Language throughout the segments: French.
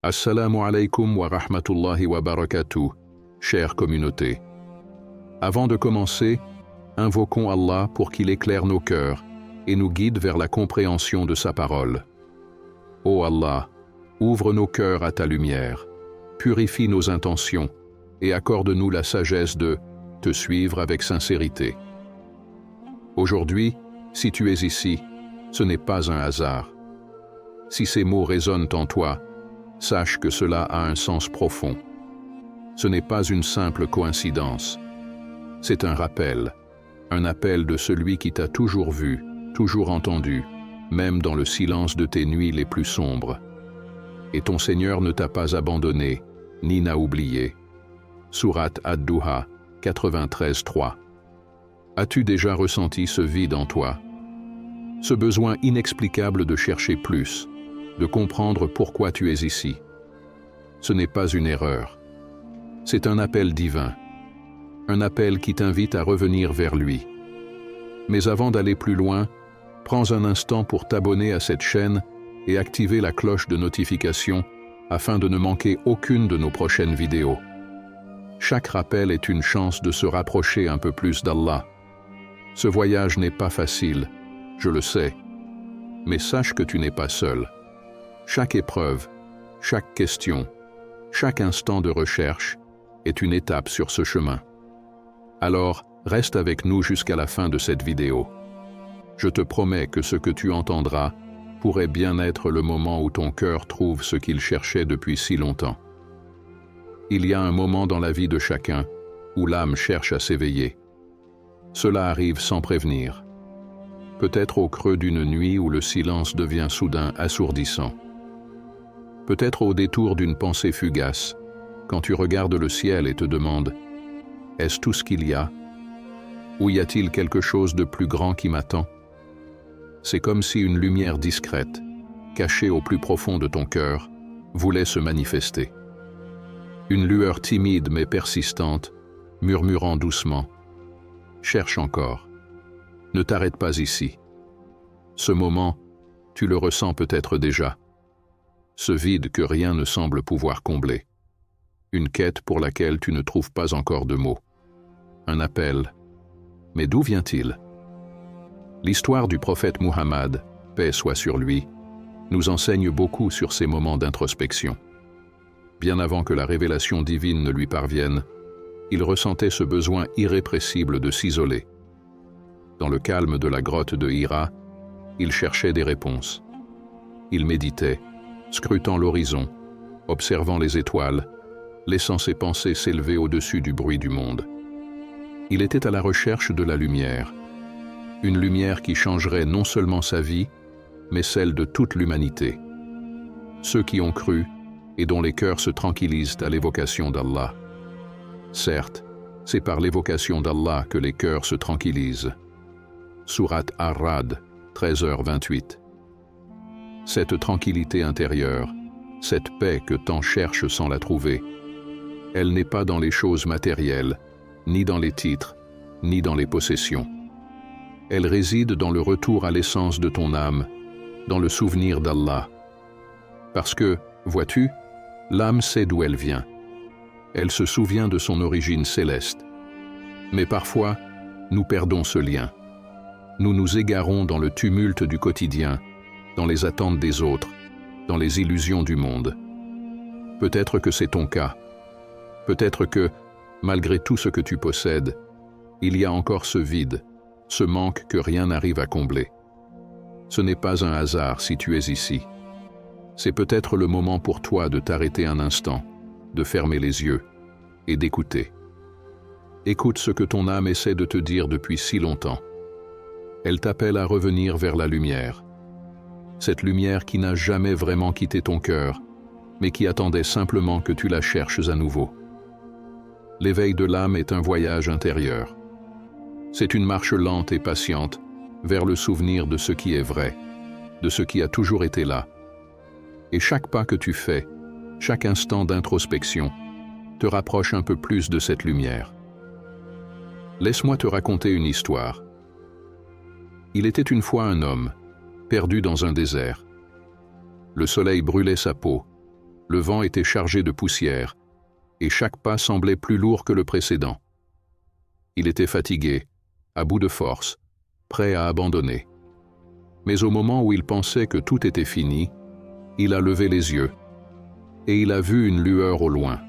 Assalamu alaikum wa rahmatullahi wa barakatuh, chère communauté. Avant de commencer, invoquons Allah pour qu'il éclaire nos cœurs et nous guide vers la compréhension de sa parole. Ô Allah, ouvre nos cœurs à ta lumière, purifie nos intentions et accorde-nous la sagesse de te suivre avec sincérité. Aujourd'hui, si tu es ici, ce n'est pas un hasard. Si ces mots résonnent en toi, sache que cela a un sens profond. Ce n'est pas une simple coïncidence. C'est un rappel, un appel de celui qui t'a toujours vu, toujours entendu, même dans le silence de tes nuits les plus sombres. Et ton Seigneur ne t'a pas abandonné, ni n'a oublié. Sourate Ad-Duha, 93:3. As-tu déjà ressenti ce vide en toi? Ce besoin inexplicable de chercher plus, de comprendre pourquoi tu es ici. Ce n'est pas une erreur. C'est un appel divin. Un appel qui t'invite à revenir vers lui. Mais avant d'aller plus loin, prends un instant pour t'abonner à cette chaîne et activer la cloche de notification afin de ne manquer aucune de nos prochaines vidéos. Chaque rappel est une chance de se rapprocher un peu plus d'Allah. Ce voyage n'est pas facile, je le sais, mais sache que tu n'es pas seul. Chaque épreuve, chaque question, chaque instant de recherche est une étape sur ce chemin. Alors, reste avec nous jusqu'à la fin de cette vidéo. Je te promets que ce que tu entendras pourrait bien être le moment où ton cœur trouve ce qu'il cherchait depuis si longtemps. Il y a un moment dans la vie de chacun où l'âme cherche à s'éveiller. Cela arrive sans prévenir. Peut-être au creux d'une nuit où le silence devient soudain assourdissant. Peut-être au détour d'une pensée fugace, quand tu regardes le ciel et te demandes « Est-ce tout ce qu'il y a? Ou y a-t-il quelque chose de plus grand qui m'attend ?» C'est comme si une lumière discrète, cachée au plus profond de ton cœur, voulait se manifester. Une lueur timide mais persistante, murmurant doucement « Cherche encore. Ne t'arrête pas ici. » Ce moment, tu le ressens peut-être déjà. Ce vide que rien ne semble pouvoir combler. Une quête pour laquelle tu ne trouves pas encore de mots. Un appel. Mais d'où vient-il? L'histoire du prophète Muhammad, paix soit sur lui, nous enseigne beaucoup sur ces moments d'introspection. Bien avant que la révélation divine ne lui parvienne, il ressentait ce besoin irrépressible de s'isoler. Dans le calme de la grotte de Hira, il cherchait des réponses. Il méditait, scrutant l'horizon, observant les étoiles, laissant ses pensées s'élever au-dessus du bruit du monde. Il était à la recherche de la lumière, une lumière qui changerait non seulement sa vie, mais celle de toute l'humanité. Ceux qui ont cru et dont les cœurs se tranquillisent à l'évocation d'Allah. Certes, c'est par l'évocation d'Allah que les cœurs se tranquillisent. Sourate Ar-Ra'd, 13h28. Cette tranquillité intérieure, cette paix que tant cherchent sans la trouver, elle n'est pas dans les choses matérielles, ni dans les titres, ni dans les possessions. Elle réside dans le retour à l'essence de ton âme, dans le souvenir d'Allah. Parce que, vois-tu, l'âme sait d'où elle vient. Elle se souvient de son origine céleste. Mais parfois, nous perdons ce lien. Nous nous égarons dans le tumulte du quotidien, dans les attentes des autres, dans les illusions du monde. Peut-être que c'est ton cas. Peut-être que, malgré tout ce que tu possèdes, il y a encore ce vide, ce manque que rien n'arrive à combler. Ce n'est pas un hasard si tu es ici. C'est peut-être le moment pour toi de t'arrêter un instant, de fermer les yeux et d'écouter. Écoute ce que ton âme essaie de te dire depuis si longtemps. Elle t'appelle à revenir vers la lumière. Cette lumière qui n'a jamais vraiment quitté ton cœur, mais qui attendait simplement que tu la cherches à nouveau. L'éveil de l'âme est un voyage intérieur. C'est une marche lente et patiente vers le souvenir de ce qui est vrai, de ce qui a toujours été là. Et chaque pas que tu fais, chaque instant d'introspection, te rapproche un peu plus de cette lumière. Laisse-moi te raconter une histoire. Il était une fois un homme, perdu dans un désert. Le soleil brûlait sa peau. Le vent était chargé de poussière, et chaque pas semblait plus lourd que le précédent. Il était fatigué, à bout de force, prêt à abandonner. Mais au moment où il pensait que tout était fini, il a levé les yeux, et il a vu une lueur au loin.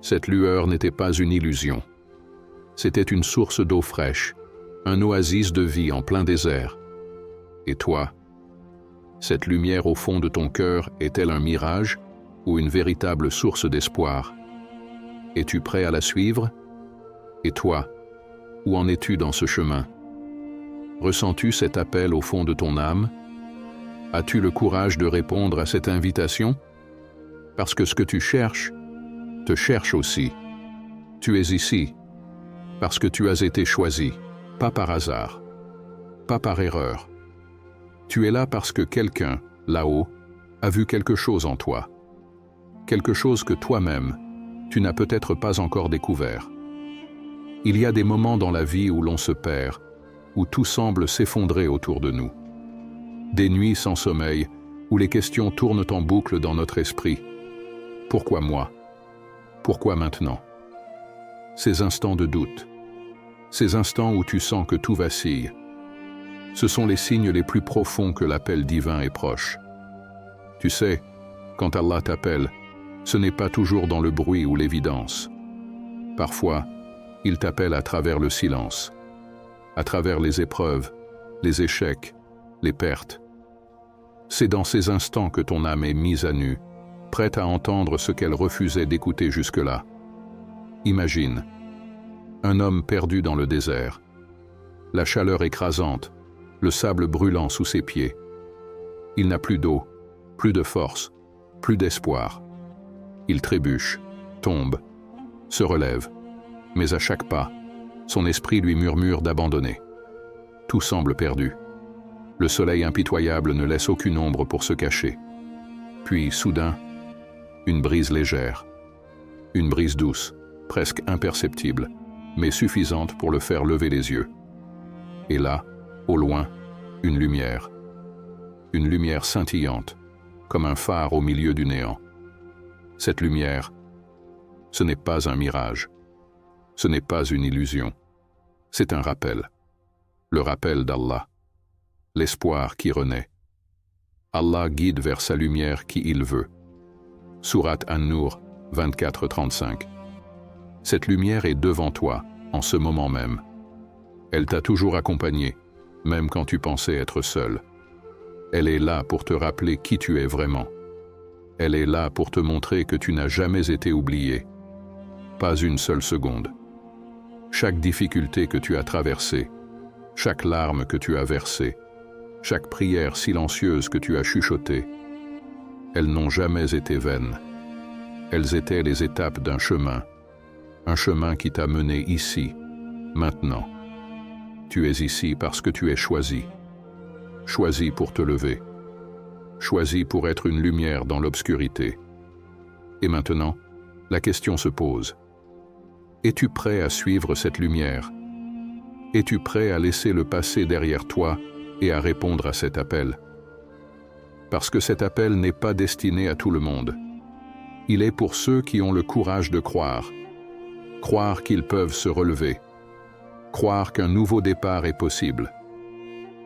Cette lueur n'était pas une illusion. C'était une source d'eau fraîche, un oasis de vie en plein désert. Et toi, cette lumière au fond de ton cœur est-elle un mirage ou une véritable source d'espoir? Es-tu prêt à la suivre? Et toi, où en es-tu dans ce chemin? Ressens-tu cet appel au fond de ton âme? As-tu le courage de répondre à cette invitation? Parce que ce que tu cherches, te cherche aussi. Tu es ici, parce que tu as été choisi, pas par hasard, pas par erreur. Tu es là parce que quelqu'un, là-haut, a vu quelque chose en toi. Quelque chose que toi-même, tu n'as peut-être pas encore découvert. Il y a des moments dans la vie où l'on se perd, où tout semble s'effondrer autour de nous. Des nuits sans sommeil, où les questions tournent en boucle dans notre esprit. Pourquoi moi? Pourquoi maintenant? Ces instants de doute, ces instants où tu sens que tout vacille, ce sont les signes les plus profonds que l'appel divin est proche. Tu sais, quand Allah t'appelle, ce n'est pas toujours dans le bruit ou l'évidence. Parfois, il t'appelle à travers le silence, à travers les épreuves, les échecs, les pertes. C'est dans ces instants que ton âme est mise à nu, prête à entendre ce qu'elle refusait d'écouter jusque-là. Imagine, un homme perdu dans le désert, la chaleur écrasante, le sable brûlant sous ses pieds. Il n'a plus d'eau, plus de force, plus d'espoir. Il trébuche, tombe, se relève, mais à chaque pas, son esprit lui murmure d'abandonner. Tout semble perdu. Le soleil impitoyable ne laisse aucune ombre pour se cacher. Puis, soudain, une brise légère. Une brise douce, presque imperceptible, mais suffisante pour le faire lever les yeux. Et là, au loin, une lumière scintillante, comme un phare au milieu du néant. Cette lumière, ce n'est pas un mirage, ce n'est pas une illusion, c'est un rappel, le rappel d'Allah, l'espoir qui renaît. Allah guide vers sa lumière qui il veut. Sourate An-Nur 24-35. Cette lumière est devant toi, en ce moment même. Elle t'a toujours accompagné, même quand tu pensais être seul. Elle est là pour te rappeler qui tu es vraiment. Elle est là pour te montrer que tu n'as jamais été oublié. Pas une seule seconde. Chaque difficulté que tu as traversée, chaque larme que tu as versée, chaque prière silencieuse que tu as chuchotée, elles n'ont jamais été vaines. Elles étaient les étapes d'un chemin, un chemin qui t'a mené ici, maintenant. Tu es ici parce que tu es choisi. Choisi pour te lever. Choisi pour être une lumière dans l'obscurité. Et maintenant, la question se pose. Es-tu prêt à suivre cette lumière? Es-tu prêt à laisser le passé derrière toi et à répondre à cet appel? Parce que cet appel n'est pas destiné à tout le monde. Il est pour ceux qui ont le courage de croire. Croire qu'ils peuvent se relever. Croire qu'un nouveau départ est possible.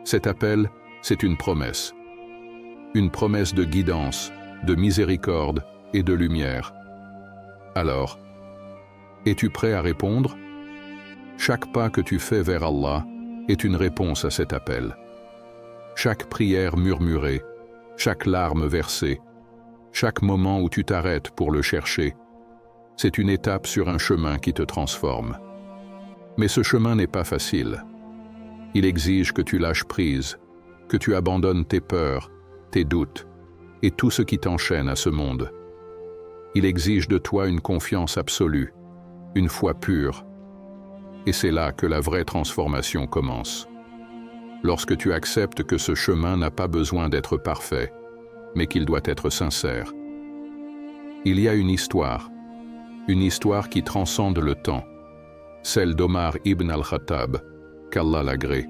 Cet appel, c'est une promesse. Une promesse de guidance, de miséricorde et de lumière. Alors, es-tu prêt à répondre? Chaque pas que tu fais vers Allah est une réponse à cet appel. Chaque prière murmurée, chaque larme versée, chaque moment où tu t'arrêtes pour le chercher, c'est une étape sur un chemin qui te transforme. Mais ce chemin n'est pas facile. Il exige que tu lâches prise, que tu abandonnes tes peurs, tes doutes et tout ce qui t'enchaîne à ce monde. Il exige de toi une confiance absolue, une foi pure. Et c'est là que la vraie transformation commence. Lorsque tu acceptes que ce chemin n'a pas besoin d'être parfait, mais qu'il doit être sincère. Il y a une histoire qui transcende le temps, celle d'Omar ibn al-Khattab, qu'Allah l'agrée.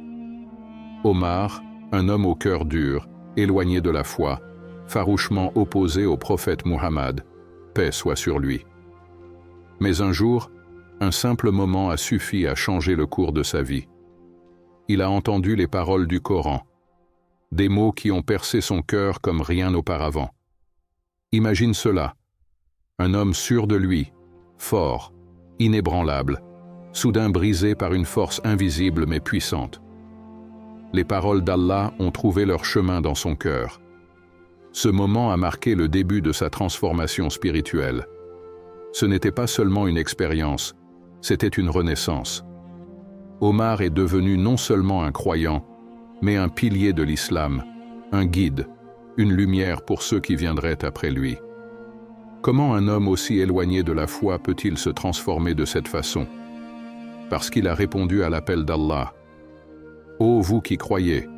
Omar, un homme au cœur dur, éloigné de la foi, farouchement opposé au prophète Muhammad, paix soit sur lui. Mais un jour, un simple moment a suffi à changer le cours de sa vie. Il a entendu les paroles du Coran, des mots qui ont percé son cœur comme rien auparavant. Imagine cela, un homme sûr de lui, fort, inébranlable, soudain brisé par une force invisible mais puissante. Les paroles d'Allah ont trouvé leur chemin dans son cœur. Ce moment a marqué le début de sa transformation spirituelle. Ce n'était pas seulement une expérience, c'était une renaissance. Omar est devenu non seulement un croyant, mais un pilier de l'islam, un guide, une lumière pour ceux qui viendraient après lui. Comment un homme aussi éloigné de la foi peut-il se transformer de cette façon? Parce qu'il a répondu à l'appel d'Allah. Ô vous qui croyez,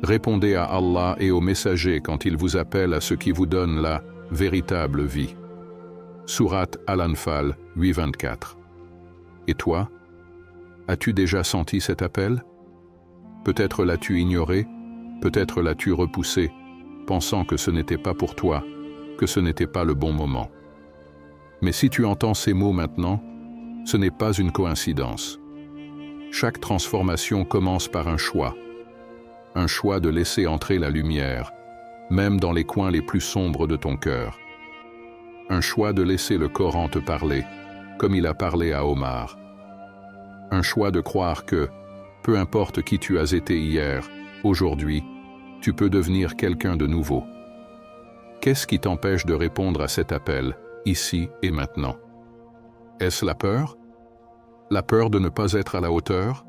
répondez à Allah et aux messagers quand ils vous appellent à ce qui vous donne la véritable vie. Sourate Al-Anfal 8:24. Et toi, as-tu déjà senti cet appel? Peut-être l'as-tu ignoré, peut-être l'as-tu repoussé, pensant que ce n'était pas pour toi, que ce n'était pas le bon moment. Mais si tu entends ces mots maintenant, ce n'est pas une coïncidence. Chaque transformation commence par un choix de laisser entrer la lumière, même dans les coins les plus sombres de ton cœur. Un choix de laisser le Coran te parler, comme il a parlé à Omar. Un choix de croire que, peu importe qui tu as été hier, aujourd'hui, tu peux devenir quelqu'un de nouveau. Qu'est-ce qui t'empêche de répondre à cet appel, ici et maintenant? Est-ce la peur? La peur de ne pas être à la hauteur?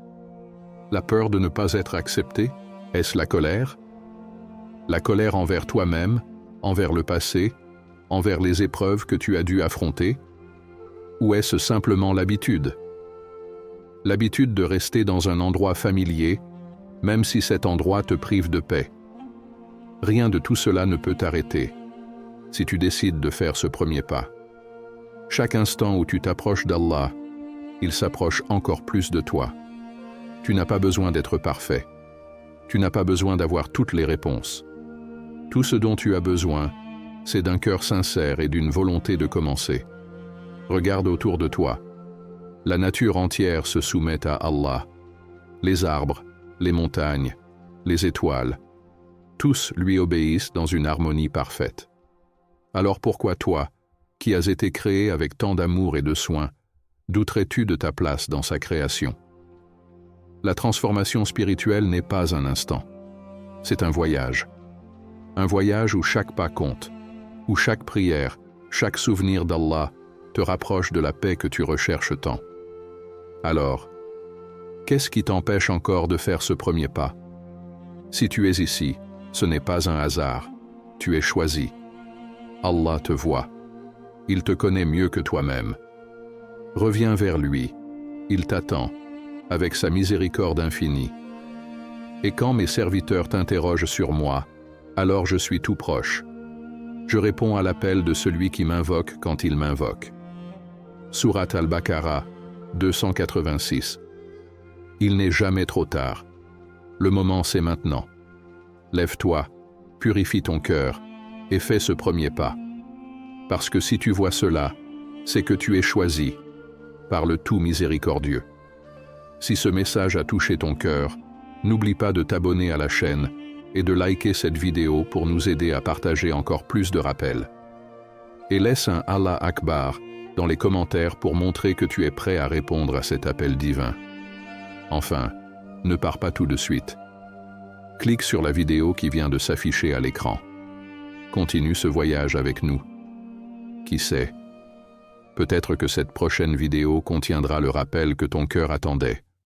La peur de ne pas être accepté? Est-ce la colère? La colère envers toi-même, envers le passé, envers les épreuves que tu as dû affronter? Ou est-ce simplement l'habitude? L'habitude de rester dans un endroit familier, même si cet endroit te prive de paix. Rien de tout cela ne peut t'arrêter, si tu décides de faire ce premier pas. Chaque instant où tu t'approches d'Allah, il s'approche encore plus de toi. Tu n'as pas besoin d'être parfait. Tu n'as pas besoin d'avoir toutes les réponses. Tout ce dont tu as besoin, c'est d'un cœur sincère et d'une volonté de commencer. Regarde autour de toi. La nature entière se soumet à Allah. Les arbres, les montagnes, les étoiles, tous lui obéissent dans une harmonie parfaite. Alors pourquoi toi, qui as été créé avec tant d'amour et de soin, douterais-tu de ta place dans sa création? La transformation spirituelle n'est pas un instant. C'est un voyage. Un voyage où chaque pas compte, où chaque prière, chaque souvenir d'Allah te rapproche de la paix que tu recherches tant. Alors, qu'est-ce qui t'empêche encore de faire ce premier pas? Si tu es ici, ce n'est pas un hasard. Tu es choisi. Allah te voit. Il te connaît mieux que toi-même. Reviens vers lui. Il t'attend, avec sa miséricorde infinie. Et quand mes serviteurs t'interrogent sur moi, alors je suis tout proche. Je réponds à l'appel de celui qui m'invoque quand il m'invoque. Sourate Al-Baqarah 286. Il n'est jamais trop tard. Le moment c'est maintenant. Lève-toi, purifie ton cœur et fais ce premier pas. Parce que si tu vois cela, c'est que tu es choisi par le tout miséricordieux. Si ce message a touché ton cœur, n'oublie pas de t'abonner à la chaîne et de liker cette vidéo pour nous aider à partager encore plus de rappels. Et laisse un Allah Akbar dans les commentaires pour montrer que tu es prêt à répondre à cet appel divin. Enfin, ne pars pas tout de suite. Clique sur la vidéo qui vient de s'afficher à l'écran. Continue ce voyage avec nous. Qui sait, peut-être que cette prochaine vidéo contiendra le rappel que ton cœur attendait.